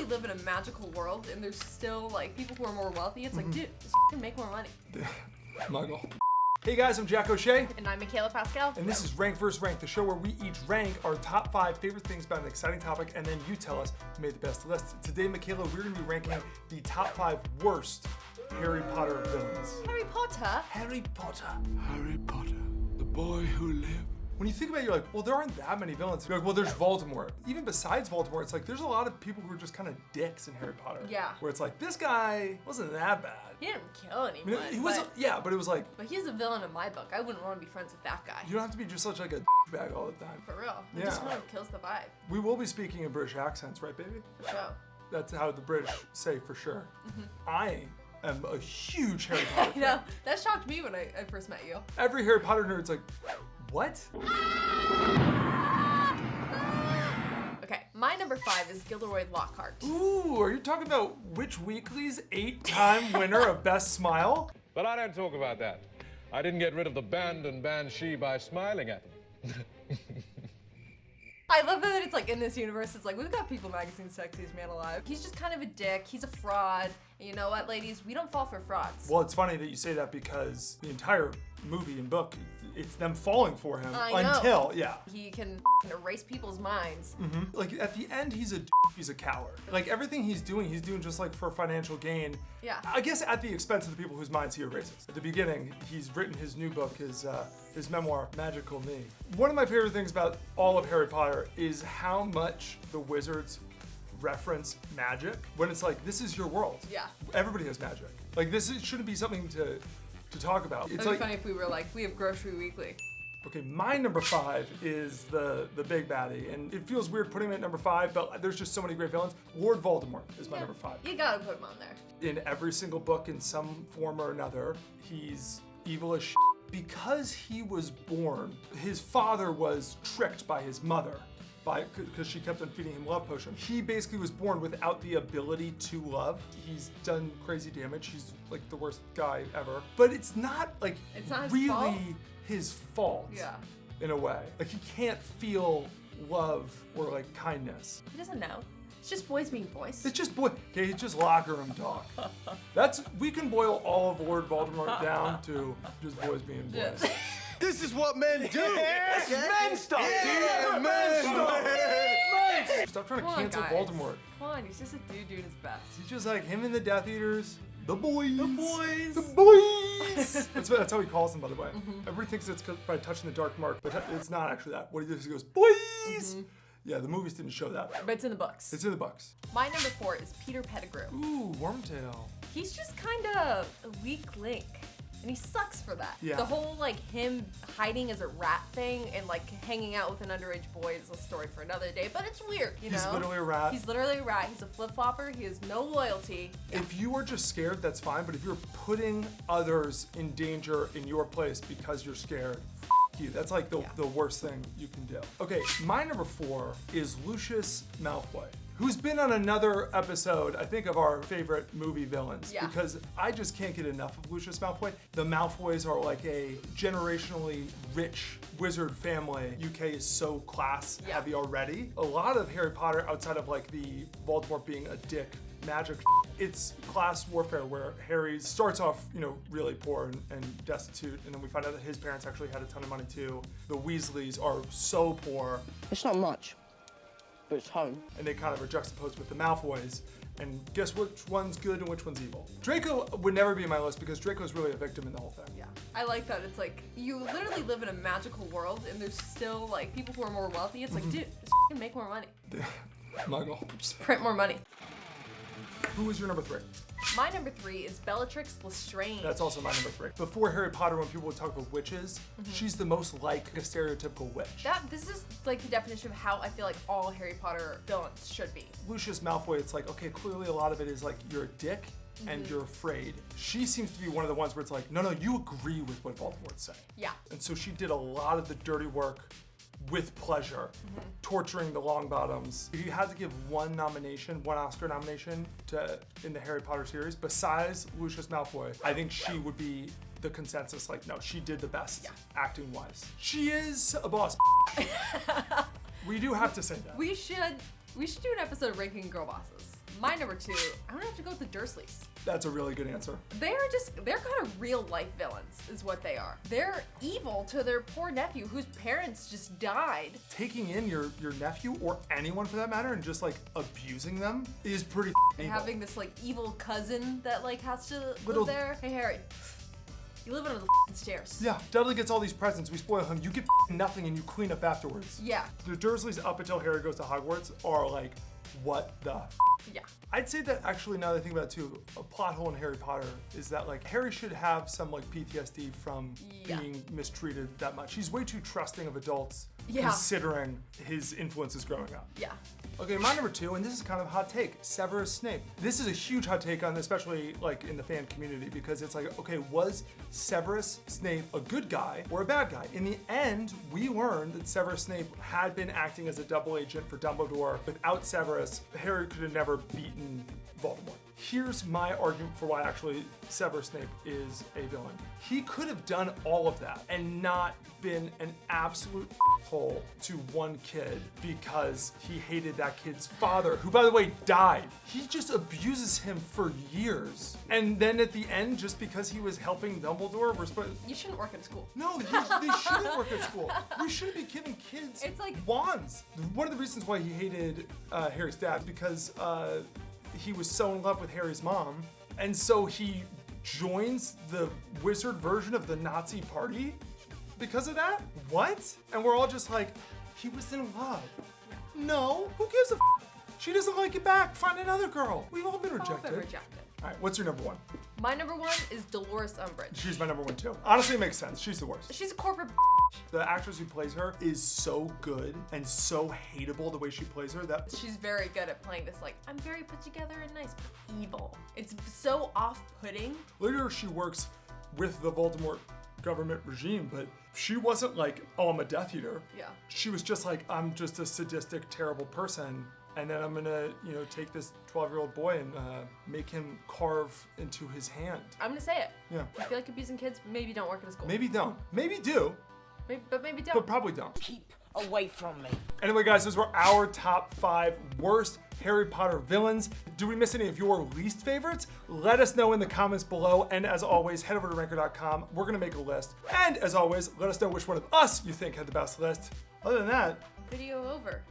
literally live in a magical world and there's still like people who are more wealthy. It's like, dude, just can make more money. Muggle. Hey guys, I'm Jack O'Shea. And I'm Michaela Pascal. And this is Rank vs. Rank, the show where we each rank our top 5 favorite things about an exciting topic, and then you tell us who made the best list. Today, Michaela, we're going to be ranking the top 5 worst Harry Potter villains. Harry Potter? Harry Potter. Harry Potter, the boy who lived. When you think about it, you're like, well, there aren't that many villains. You're like, well, there's Voldemort. Even besides Voldemort, it's like, there's a lot of people who are just kind of dicks in Harry Potter. Yeah. Where it's like, this guy wasn't that bad. He didn't kill anyone. I mean, he was, yeah, but it was like. But he's a villain in my book. I wouldn't want to be friends with that guy. You don't have to be just such like a bag all the time. For real. He Yeah. just kind of kills the vibe. We will be speaking in British accents, right, baby? For sure. That's how the British say for sure. I am a huge Harry Potter fan. You know, that shocked me when I first met you. Every Harry Potter nerd's like, what? Okay, my number 5 is Gilroy Lockhart. Ooh, are you talking about Witch Weekly's 8-time winner of Best Smile? But I don't talk about that. I didn't get rid of the band and banshee by smiling at them. I love that it's like in this universe, it's like, we've got People Magazine's sexiest man alive. He's just kind of a dick, he's a fraud. And you know what, ladies? We don't fall for frauds. Well, it's funny that you say that because the entire movie and book, it's them falling for him I know. until, yeah. He can erase people's minds. Like at the end, he's a coward. Like everything he's doing just like for financial gain. Yeah. I guess at the expense of the people whose minds he erases. At the beginning, he's written his new book, his memoir, Magical Me. One of my favorite things about all of Harry Potter is how much the wizards reference magic when it's like, this is your world. Yeah. Everybody has magic. Like shouldn't be something to talk about. It's It'd like, be funny if we were like, we have Grocery Weekly. okay, my number 5 is the big baddie, and it feels weird putting him at number 5, but there's just so many great villains. Lord Voldemort is my number 5. You gotta put him on there. In every single book, in some form or another, he's evil as shit. Because he was born, his father was tricked by his mother, because she kept on feeding him love potions. He basically was born without the ability to love. He's done crazy damage. He's like the worst guy ever. But it's not like It's not his really fault? his fault. Yeah. In a way. Like he can't feel love or like kindness. He doesn't know. It's just boys being boys. It's just okay, it's just locker room talk. We can boil all of Lord Voldemort down to just boys being boys. Yeah. This is what men do. Yes, men stuff, dude. men stuff. Stop trying to Come on, cancel guys. Voldemort. Come on, he's just a dude doing his best. He's just like him and the Death Eaters. The boys. The boys. The boys. that's how he calls them, by the way. Everybody thinks it's by touching the dark mark, but it's not actually that. What he does, he goes, boys. Yeah, the movies didn't show that. But it's in the books. It's in the books. My number 4 is Peter Pettigrew. Ooh, Wormtail. He's just kind of a weak link. And he sucks for that. Yeah. The whole like him hiding as a rat thing and like hanging out with an underage boy is a story for another day, but it's weird, you know? He's literally a rat. He's literally a rat. He's a flip-flopper. He has no loyalty. If you are just scared, that's fine. But if you're putting others in danger in your place because you're scared, you. That's like the worst thing you can do. Okay, my number 4 is Lucius Malfoy, who's been on another episode, I think, of our favorite movie villains. Yeah. Because I just can't get enough of Lucius Malfoy. The Malfoys are like a generationally rich wizard family. UK is so class heavy already. A lot of Harry Potter, outside of like the Voldemort being a dick magic, it's class warfare where Harry starts off, really poor and destitute, and then we find out that his parents actually had a ton of money too. The Weasleys are so poor. It's not much, but it's home. And they kind of are juxtaposed with the Malfoys. And guess which one's good and which one's evil? Draco would never be in my list because Draco's really a victim in the whole thing. Yeah. I like that. It's like, you literally live in a magical world and there's still like people who are more wealthy. It's like, dude, just can make more money. Muggle. Just print more money. Who is your number 3? My number 3 is Bellatrix Lestrange. That's also my number 3. Before Harry Potter, when people would talk about witches, she's the most like a stereotypical witch. This is like the definition of how I feel like all Harry Potter villains should be. Lucius Malfoy, it's like, okay, clearly a lot of it is like you're a dick and you're afraid. She seems to be one of the ones where it's like, no, you agree with what Voldemort's saying. Yeah. And so she did a lot of the dirty work with pleasure, torturing the Longbottoms. If you had to give one Oscar nomination in the Harry Potter series, besides Lucius Malfoy, I think she would be the consensus. Like, no, she did the best acting-wise. She is a boss. We do have to say that. We should We should do an episode of ranking girl bosses. My number 2, I'm gonna have to go with the Dursleys. That's a really good answer. They're kind of real life villains, is what they are. They're evil to their poor nephew whose parents just died. Taking in your nephew or anyone for that matter and just like abusing them is pretty And evil. having this like evil cousin that like has to Little- live there. Hey Harry, you live under the stairs. Yeah, Dudley gets all these presents, we spoil him, you get nothing and you clean up afterwards. Yeah. The Dursleys up until Harry goes to Hogwarts are like, what the Yeah. I'd say that actually, now that I think about it too, a plot hole in Harry Potter is that like Harry should have some like PTSD from Yeah. being mistreated that much. He's way too trusting of adults Yeah. considering his influences growing up. Yeah. Okay, my number 2, and this is kind of a hot take, Severus Snape. This is a huge hot take on, especially like in the fan community, because it's like, okay, was Severus Snape a good guy or a bad guy? In the end, we learned that Severus Snape had been acting as a double agent for Dumbledore. Without Severus, Harry could have never beaten Voldemort. Here's my argument for why actually Severus Snape is a villain. He could have done all of that and not been an absolute hole to one kid because he hated that kid's father, who by the way died. He just abuses him for years. And then at the end, just because he was helping Dumbledore, we're supposed You shouldn't work at school. no, they shouldn't work at school. We shouldn't be giving kids It's like- wands. One of the reasons why he hated Harry's dad is because he was so in love with Harry's mom, and so he joins the wizard version of the Nazi party because of that? What? And we're all just like, he was in love. No, who gives a She doesn't like it back. Find another girl. We've all been All rejected. been rejected. All right, what's your number 1? My number 1 is Dolores Umbridge. She's my number 1 too. Honestly, it makes sense. She's the worst. She's a corporate The actress who plays her is so good and so hateable the way she plays her that She's very good at playing this like, I'm very put together and nice, but evil. It's so off-putting. later she works with the Voldemort government regime, but she wasn't like, oh, I'm a Death Eater. Yeah. She was just like, I'm just a sadistic, terrible person. And then I'm gonna, take this 12-year-old boy and make him carve into his hand. I'm gonna say it. Yeah. If you feel like abusing kids, maybe don't work at a school. Maybe don't. Maybe do, But maybe don't. but probably don't. Keep away from me. Anyway, guys, those were our top 5 worst Harry Potter villains. Do we miss any of your least favorites? Let us know in the comments below. And as always, head over to ranker.com. We're gonna make a list. And as always, let us know which one of us you think had the best list. Other than that, Video over.